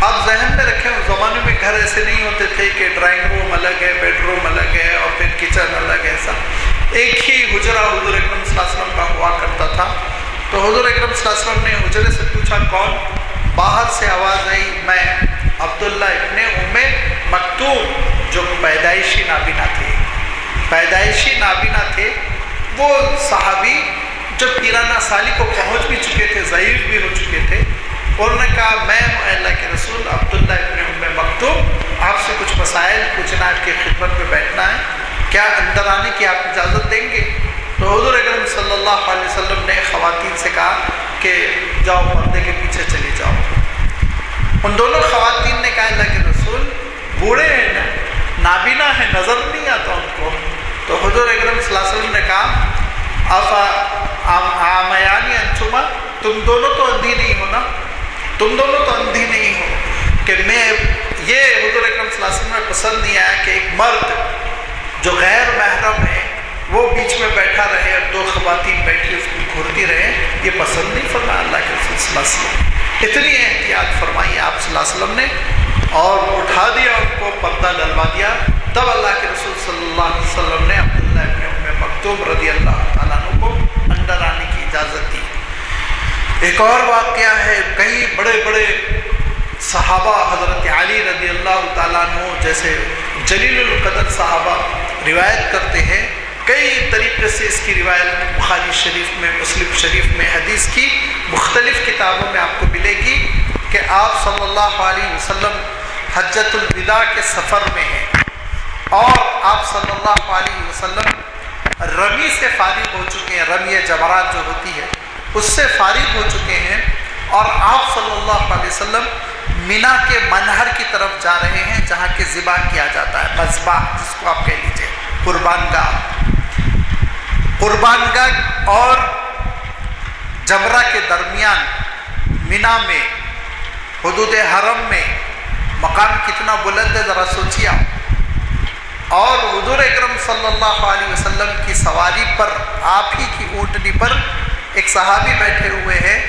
آپ ذہن میں رکھیں اس زمانے میں گھر ایسے نہیں ہوتے تھے کہ ڈرائنگ روم الگ ہے، بیڈ روم الگ ہے، اور پھر کچن الگ ہے، ایسا ایک ہی حجرہ حضور اکرم صلی اللہ علیہ وسلم کا ہوا کرتا تھا۔ تو حضور اکرم صلی اللہ علیہ وسلم نے حجرے سے پوچھا کون؟ باہر سے آواز آئی، میں عبداللہ ابن ام مکتوم، جو پیدائشی نابینا تھے، پیدائشی نابینا تھے۔ وہ صحابی جو پیرانہ سالی کو پہنچ بھی چکے تھے، ضعیف بھی ہو چکے تھے، انہوں نے کہا میں اللہ کے رسول عبداللہ ابن ام مکتوم، آپ سے کچھ مسائل پوچھنا، آپ کی خدمت میں بیٹھنا ہے، کیا اندر آنے کی آپ اجازت دیں گے؟ تو حضور اکرم صلی اللہ علیہ وسلم نے خواتین سے کہا کہ جاؤ پردے کے پیچھے چلی جاؤ۔ ان دونوں خواتین نے کہا اللہ کے رسول بوڑھے ہیں، نابینا ہیں، نظر نہیں آتا ان کو۔ تو حضور اکرم صلی اللہ علیہ وسلم نے کہا آمیانی انتما، تم دونوں تو اندھی نہیں ہو نا، تم دونوں تو اندھی نہیں ہو کہ میں یہ حضور اکرم صلی اللہ علیہ وسلم میں پسند نہیں آیا کہ ایک مرد جو غیر محرم ہے وہ بیچ میں بیٹھا رہے اور دو خواتین بیٹھی اس کو گھورتی رہے، یہ پسند نہیں فرمایا اللہ کے رسول صلی اللہ علیہ وسلم۔ اتنی احتیاط فرمائی آپ صلی اللہ علیہ وسلم نے، اور اٹھا دیا ان کو، پردہ ڈلوا دیا۔ تب اللہ کے رسول صلی اللہ علیہ وسلم نے عبداللہ ابن ام مکتوم رضی اللہ تعالیٰ عنہ کو اندر آنے کی اجازت دی۔ ایک اور واقعہ ہے، کئی بڑے بڑے صحابہ حضرت علی رضی اللہ تعالیٰ عنہ جیسے جلیل القدر صحابہ روایت کرتے ہیں، کئی طریقے سے اس کی روایت بخاری شریف میں، مسلم شریف میں، حدیث کی مختلف کتابوں میں آپ کو ملے گی کہ آپ صلی اللہ علیہ وسلم حجۃ الوداع کے سفر میں ہیں، اور آپ صلی اللہ علیہ وسلم رمی سے فارغ ہو چکے ہیں، رمی جمرات جو ہوتی ہے اس سے فارغ ہو چکے ہیں، اور آپ صلی اللہ علیہ وسلم مینا کے منہر کی طرف جا رہے ہیں جہاں کہ ذبح کیا جاتا ہے، مذبح جس کو آپ کہہ لیجیے، قربان گاہ اور جمرہ کے درمیان مینا میں، حدود حرم میں مقام کتنا بلند ہے ذرا سوچیے آپ۔ اور حضور اکرم صلی اللہ علیہ وسلم کی سواری پر، آپ ہی کی اونٹنی پر ایک صحابی بیٹھے ہوئے ہیں۔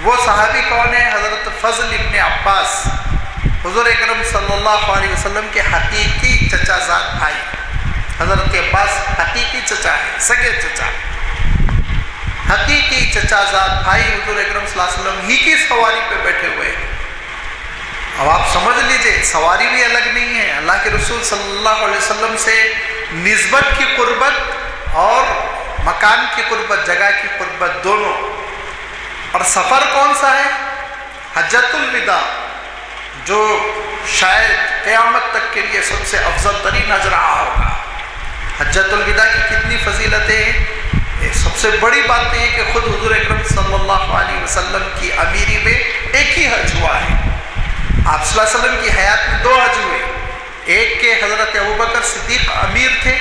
وہ صحابی کون ہے؟ حضرت فضل ابن عباس، حضور اکرم صلی اللہ علیہ وسلم کے حقیقی چچا زاد بھائی۔ حضرت عباس حقیقی چچا ہے، سگے چچا، حقیقی چچا زاد بھائی حضور اکرم صلی اللہ علیہ وسلم ہی کی سواری پہ بیٹھے ہوئے ہیں۔ اب آپ سمجھ لیجئے، سواری بھی الگ نہیں ہے، اللہ کے رسول صلی اللہ علیہ وسلم سے نسبت کی قربت اور مکان کی قربت، جگہ کی قربت دونوں۔ اور سفر کون سا ہے؟ حجۃ الوداع، جو شاید قیامت تک کے لیے سب سے افضل ترین حج رہا ہوگا۔ حجۃ الوداع کی کتنی فضیلتیں ہیں، سب سے بڑی بات یہ ہے کہ خود حضور اکرم صلی اللہ علیہ وسلم کی امیری میں ایک ہی حج ہوا ہے۔ آپ صلی اللہ علیہ وسلم کی حیات میں دو حج ہوئے، ایک کے حضرت ابوبکر صدیق امیر تھے،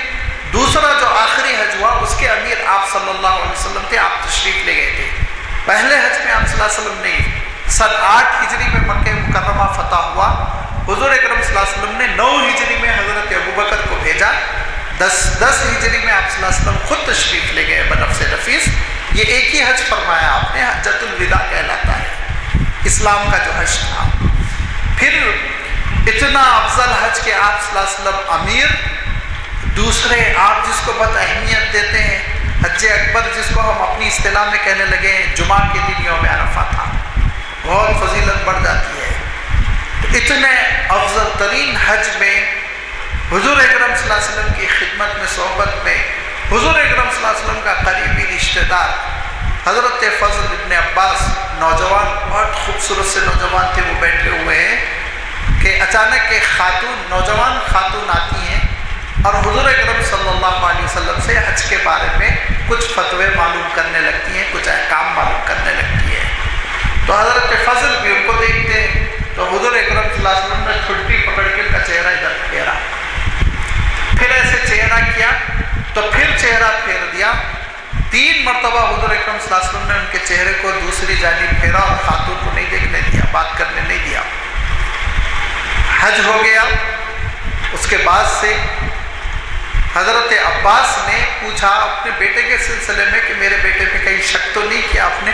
دوسرا جو آخری حج ہوا اس کے امیر آپ صلی اللہ علیہ وسلم تھے، آپ تشریف لے گئے تھے۔ پہلے حج میں آپ صلی اللہ علیہ وسلم نے سن 8 ہجری میں مکہ مکرمہ فتح ہوا، حضور اکرم صلی اللہ علیہ وسلم نے 9 ہجری میں حضرت ابوبکر کو بھیجا، 10 ہجری میں آپ صلی اللہ علیہ وسلم خود تشریف لے گئے بنفس نفیس۔ یہ ایک ہی حج فرمایا آپ نے، حجۃ الوداع کہلاتا ہے اسلام کا جو حج تھا۔ پھر اتنا افضل حج کہ آپ صلی اللہ علیہ وسلم امیر، دوسرے آپ جس کو بہت اہمیت دیتے ہیں، حج اکبر جس کو ہم اپنی اصطلاح میں کہنے لگے ہیں، جمعہ کے دن یوم عرفہ تھا، بہت فضیلت بڑھ جاتی ہے۔ تو اتنے افضل ترین حج میں حضور اکرم صلی اللہ علیہ وسلم کی خدمت میں، صحبت میں، حضور اکرم صلی اللہ علیہ وسلم کا قریبی رشتہ دار حضرت فضل ابن عباس، نوجوان، بہت خوبصورت سے نوجوان تھے، وہ بیٹھے ہوئے ہیں کہ اچانک ایک خاتون، نوجوان خاتون آتی ہیں اور حضور اکرم صلی اللہ علیہ وسلم سے حج کے بارے میں کچھ فتوے معلوم کرنے لگتی ہیں، کچھ احکام معلوم کرنے لگتی ہیں۔ تو حضرت فضل بھی ان کو دیکھتے ہیں، تو حضور اکرم صلی اللہ علیہ وسلم نے چھٹی پکڑ کے ان کا چہرہ ادھر پھیرا، پھر ایسے چہرہ کیا تو پھر چہرہ پھیر دیا، 3 مرتبہ حضور اکرم صلی اللہ علیہ وسلم نے ان کے چہرے کو دوسری جانب پھیرا اور خاتون کو نہیں دیکھنے دیا، بات کرنے نہیں دیا۔ حج ہو گیا، اس کے بعد سے حضرت عباس نے پوچھا اپنے بیٹے کے سلسلے میں کہ میرے بیٹے پہ کہیں شک تو نہیں کیا آپ نے،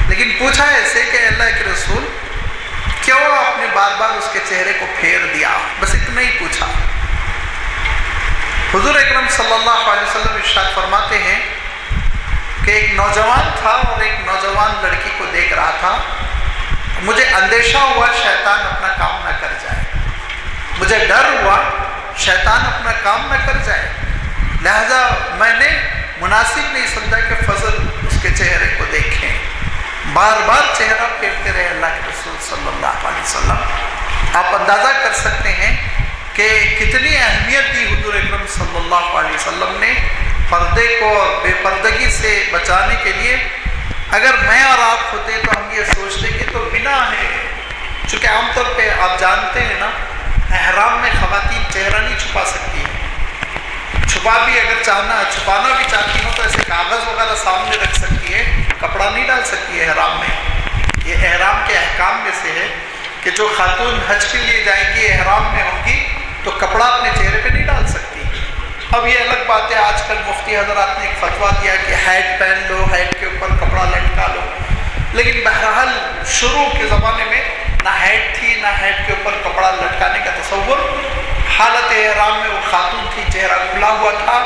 لیکن پوچھا ایسے کہ اللہ کے رسول کیوں آپ نے بار بار اس کے چہرے کو پھیر دیا، بس اتنا ہی پوچھا۔ حضور اکرم صلی اللہ علیہ وسلم ارشاد فرماتے ہیں کہ ایک نوجوان تھا اور ایک نوجوان لڑکی کو دیکھ رہا تھا، مجھے اندیشہ ہوا شیطان اپنا کام نہ کر جائے، مجھے ڈر ہوا شیطان اپنا کام نہ کر جائے، لہذا میں نے مناسب نہیں سمجھا کہ فضل اس کے چہرے کو دیکھیں، بار بار چہرہ پھیرتے رہے اللہ کے رسول صلی اللہ علیہ وسلم۔ آپ اندازہ کر سکتے ہیں کہ کتنی اہمیت دی حضور اکرم صلی اللہ علیہ وسلم نے پردے کو اور بے پردگی سے بچانے کے لیے۔ اگر میں اور آپ ہوتے تو ہم یہ سوچتے کہ تو بنا ہے، چونکہ عام طور پہ آپ جانتے ہیں نا، احرام میں خواتین چہرہ نہیں چھپا سکتی ہیں، چھپا بھی اگر چھپانا بھی چاہتی ہوں تو ایسے کاغذ وغیرہ سامنے رکھ سکتی ہے، کپڑا نہیں ڈال سکتی ہے احرام میں۔ یہ احرام کے احکام میں سے ہے کہ جو خاتون حج کے لیے جائیں گی، احرام میں ہوں گی تو کپڑا اپنے چہرے پہ نہیں ڈال سکتی۔ اب یہ الگ بات ہے، آج کل مفتی حضرات نے ایک فتویٰ دیا کہ ہیٹ پہن لو، ہیٹ کے اوپر کپڑا لٹکا لو، لیکن بہرحال شروع کے زمانے میں نہ ہیٹ تھی، نہ ہیٹ کے اوپر کپڑا لٹکانے کا تصور۔ حالت احرام میں وہ خاتون تھی، چہرہ کھلا ہوا تھا،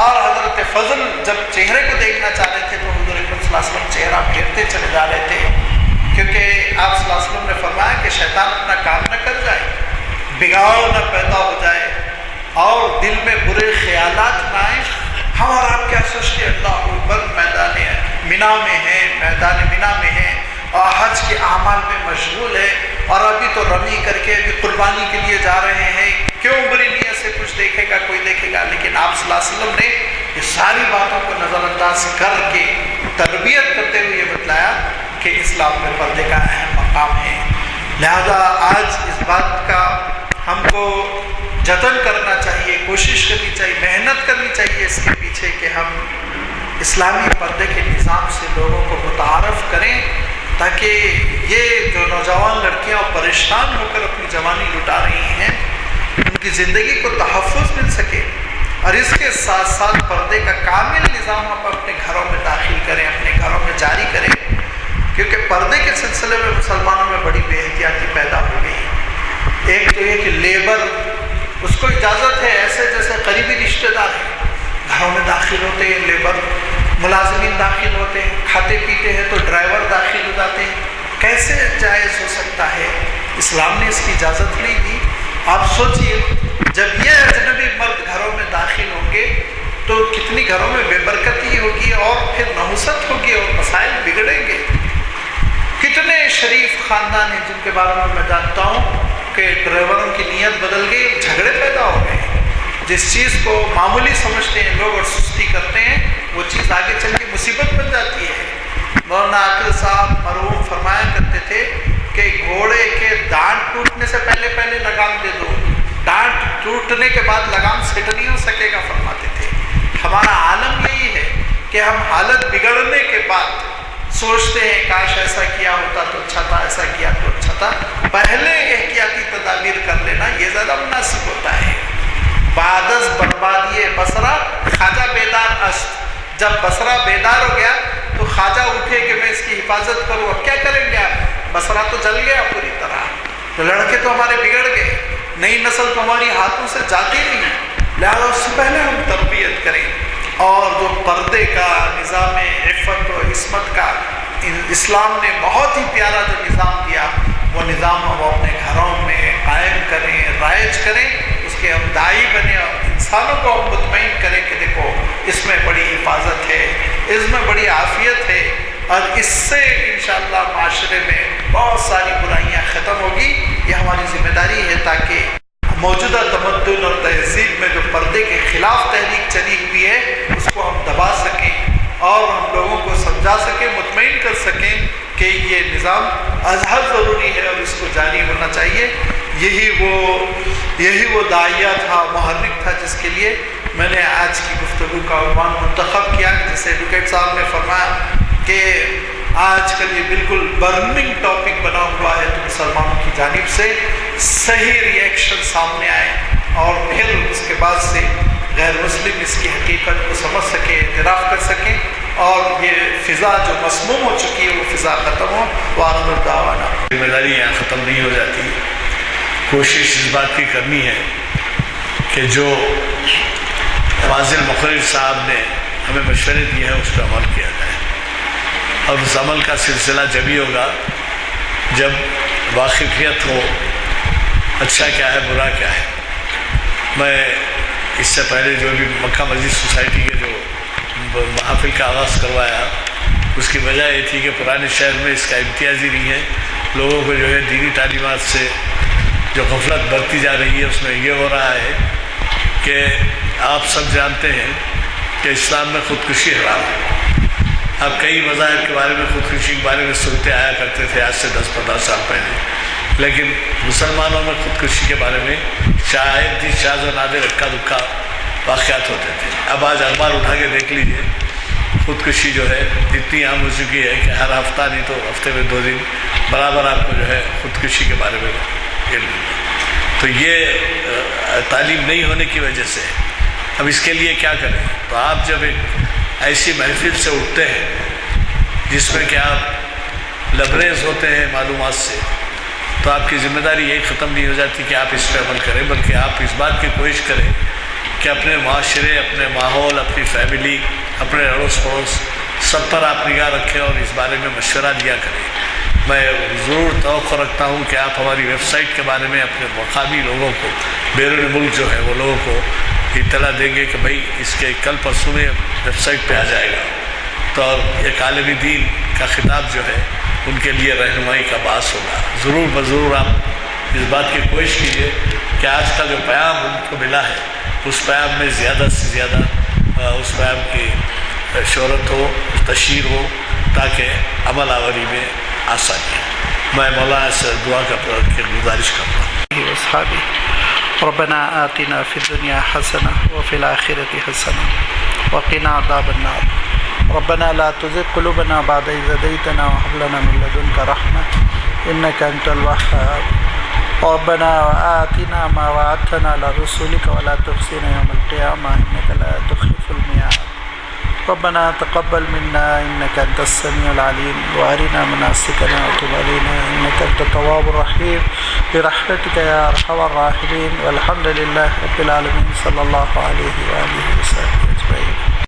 اور حضرت فضل جب چہرے کو دیکھنا چاہ رہے تھے تو حضور اکرم صلی اللہ علیہ وسلم چہرہ پھیرتے چلے جا رہے تھے، کیونکہ آپ صلی اللہ علیہ وسلم نے فرمایا کہ شیطان اپنا کام نہ کر جائے، بگاڑ نہ پیدا ہو جائے اور دل میں برے خیالات نہ آئیں۔ ہم اور آپ کیا سوچتے ہیں، اللہ اکبر، میدان منا میں ہے، میدان منا میں ہے اور حج کے اعمال میں مشغول ہے، اور ابھی تو رمی کر کے ابھی قربانی کے لیے جا رہے ہیں، کیوں بری نیت سے کچھ دیکھے گا، کوئی دیکھے گا۔ لیکن آپ صلی اللہ علیہ وسلم نے یہ ساری باتوں کو نظر انداز کر کے تربیت کرتے ہوئے یہ بتلایا کہ اسلام میں پردے کا اہم مقام ہے۔ لہذا آج اس بات کا ہم کو جتن کرنا چاہیے، کوشش کرنی چاہیے، محنت کرنی چاہیے اس کے پیچھے کہ ہم اسلامی پردے کے نظام سے لوگوں کو متعارف کریں، تاکہ یہ جو نوجوان لڑکیاں پریشان ہو کر اپنی جوانی لٹا رہی ہیں، ان کی زندگی کو تحفظ مل سکے، اور اس کے ساتھ ساتھ پردے کا کامل نظام آپ اپنے گھروں میں داخل کریں، اپنے گھروں میں جاری کریں، کیونکہ پردے کے سلسلے میں مسلمانوں میں بڑی بے احتیاطی پیدا ہو گئی ہے۔ ایک تو یہ کہ لیبر، اس کو اجازت ہے ایسے جیسے قریبی رشتہ دار ہیں، گھروں میں داخل ہوتے ہیں لیبر، ملازمین داخل ہوتے ہیں، کھاتے پیتے ہیں تو ڈرائیور داخل ہو جاتے ہیں، کیسے جائز ہو سکتا ہے؟ اسلام نے اس کی اجازت نہیں دی۔ آپ سوچئے جب یہ اجنبی مرد گھروں میں داخل ہوں گے تو کتنی گھروں میں بے برکتی ہوگی، اور پھر نحوست ہوگی اور مسائل بگڑیں گے۔ کتنے شریف خاندان ہیں جن کے بارے میں میں جانتا ہوں کہ ڈرائیوروں کی نیت بدل گئی، جھگڑے پیدا ہو گئے، جس چیز کو معمولی سمجھتے ہیں لوگ اور سستی کرتے ہیں، وہ چیز آگے چل کے مصیبت بن جاتی ہے۔ مولانا عاقل صاحب مرحوم فرمایا کرتے تھے کہ گھوڑے کے دانت ٹوٹنے سے پہلے پہلے لگام دے دو، دانت ٹوٹنے کے بعد لگام سیٹ نہیں ہو سکے گا، فرماتے تھے۔ ہمارا عالم یہی ہے کہ ہم حالت بگڑنے کے بعد سوچتے ہیں کاش ایسا کیا ہوتا تو اچھا تھا، ایسا کیا تو اچھا تھا، پہلے احتیاطی تدابیر کر لینا یہ زیادہ مناسب ہوتا ہے۔ بعدز بربادی بصرہ خواجہ بیدار است، جب بصرہ بیدار ہو گیا تو خواجہ اٹھے کہ میں اس کی حفاظت کروں، اب کیا کریں گے آپ؟ بصرہ تو جل گیا پوری طرح، تو لڑکے تو ہمارے بگڑ گئے، نئی نسل تو ہماری ہاتھوں سے جاتی نہیں، لہٰذا اس سے پہلے ہم تربیت کریں۔ اور جو پردے کا نظام عفت و عصمت کا اسلام نے بہت ہی پیارا جو نظام دیا، وہ نظام ہم اپنے گھروں میں قائم کریں، رائج کریں، اس کے ہم داعی بنیں اور انسانوں کو ہم مطمئن کریں کہ دیکھو اس میں بڑی حفاظت ہے، اس میں بڑی عافیت ہے، اور اس سے انشاءاللہ معاشرے میں بہت ساری برائیاں ختم ہوگی۔ یہ ہماری ذمہ داری ہے تاکہ موجودہ تمدن اور تہذیب میں جو پردے کے خلاف تحریک چلی ہوئی ہے اس کو ہم دبا سکیں اور ہم لوگوں کو سمجھا سکیں، مطمئن کر سکیں کہ یہ نظام ازحد ضروری ہے اور اس کو جاری ہونا چاہیے۔ یہی وہ داعیہ تھا، محرک تھا، جس کے لیے میں نے آج کی گفتگو کا عنوان منتخب کیا، جسے ایڈوکیٹ صاحب نے فرمایا کہ آج کل یہ بالکل برننگ ٹاپک بنا ہوا ہے، تو مسلمانوں کی جانب سے صحیح ری ایکشن سامنے آئے اور پھر اس کے بعد سے غیر مسلم اس کی حقیقت کو سمجھ سکیں، اعتراف کر سکیں اور یہ فضا جو مسموم ہو چکی ہے وہ فضا ختم ہو۔ وآخر دعوانا ذمہ داری یہاں ختم نہیں ہو جاتی، کوشش اس بات کی کرنی ہے کہ جو فاضل مقرر صاحب نے ہمیں مشورے دیے ہیں اس پہ عمل کیا جائے، اور اس عمل کا سلسلہ جبھی ہوگا جب واقفیت ہو اچھا کیا ہے برا کیا ہے۔ میں اس سے پہلے جو بھی مکہ مسجد سوسائٹی کے جو محافل کا آغاز کروایا اس کی وجہ یہ تھی کہ پرانے شہر میں اس کا امتیازی نہیں ہے، لوگوں کو جو ہے دینی تعلیمات سے جو غفلت برتی جا رہی ہے اس میں یہ ہو رہا ہے کہ آپ سب جانتے ہیں کہ اسلام میں خودکشی حرام ہے۔ اب کئی مذاہب کے بارے میں خودکشی کے بارے میں سنتے آیا کرتے تھے آج سے 10-15 سال پہلے، لیکن مسلمانوں میں خودکشی کے بارے میں شاید ہی شاذ و نادر اکا دکا واقعات ہوتے تھے۔ اب آج اخبار اٹھا کے دیکھ لیجئے، خودکشی جو ہے اتنی عام ہو چکی ہے کہ ہر ہفتہ نہیں تو ہفتے میں 2 دن برابر آپ کو جو ہے خودکشی کے بارے میں علم ہے۔ تو یہ تعلیم نہیں ہونے کی وجہ سے اب اس کے لیے کیا کریں؟ تو آپ جب ایک ایسی محفل سے اٹھتے ہیں جس میں کہ آپ لبریز ہوتے ہیں معلومات سے، تو آپ کی ذمہ داری یہی ختم نہیں ہو جاتی کہ آپ اس پہ عمل کریں، بلکہ آپ اس بات کی کوشش کریں کہ اپنے معاشرے، اپنے ماحول، اپنی فیملی، اپنے اڑوس پڑوس سب پر آپ نگاہ رکھیں اور اس بارے میں مشورہ دیا کریں۔ میں ضرور توقع رکھتا ہوں کہ آپ ہماری ویب سائٹ کے بارے میں اپنے مقامی لوگوں کو، بیرون ملک جو ہے وہ لوگوں کو اطلاع دیں گے کہ بھائی اس کے کل پرسوں میں ویب سائٹ پہ آ جائے گا، تو ایک عالمی دین کا خطاب جو ہے ان کے لیے رہنمائی کا باعث ہوگا۔ ضرور بضرور آپ اس بات کی کوشش کیجیے کہ آج کا جو پیام ان کو ملا ہے اس پیام میں زیادہ سے زیادہ اس پیام کی شہرت ہو، تشہیر ہو، تاکہ عمل آوری میں آسانی ہے۔ میں مولانا سے دعا کا گزارش کرتا ہوں۔ ربنا آتنا فی الدنیا حسنہ وفی الآخرۃ حسنہ وقنا عذاب النار ربنا لا تزغ قلوبنا بعد إذ هديتنا وهب لنا من لدنك رحمة إنك أنت الوهاب ربنا وآتنا ما وعدتنا على رسلك ولا تخزنا يوم القيامة إنك لا تخلف الميعاد ربنا تقبل منا إنك أنت السميع العليم وأرنا مناسكنا وتب علينا إنك أنت التواب الرحيم برحمتك يا أرحم الراحمين والحمد لله رب العالمين صلى الله عليه وآله وسلم.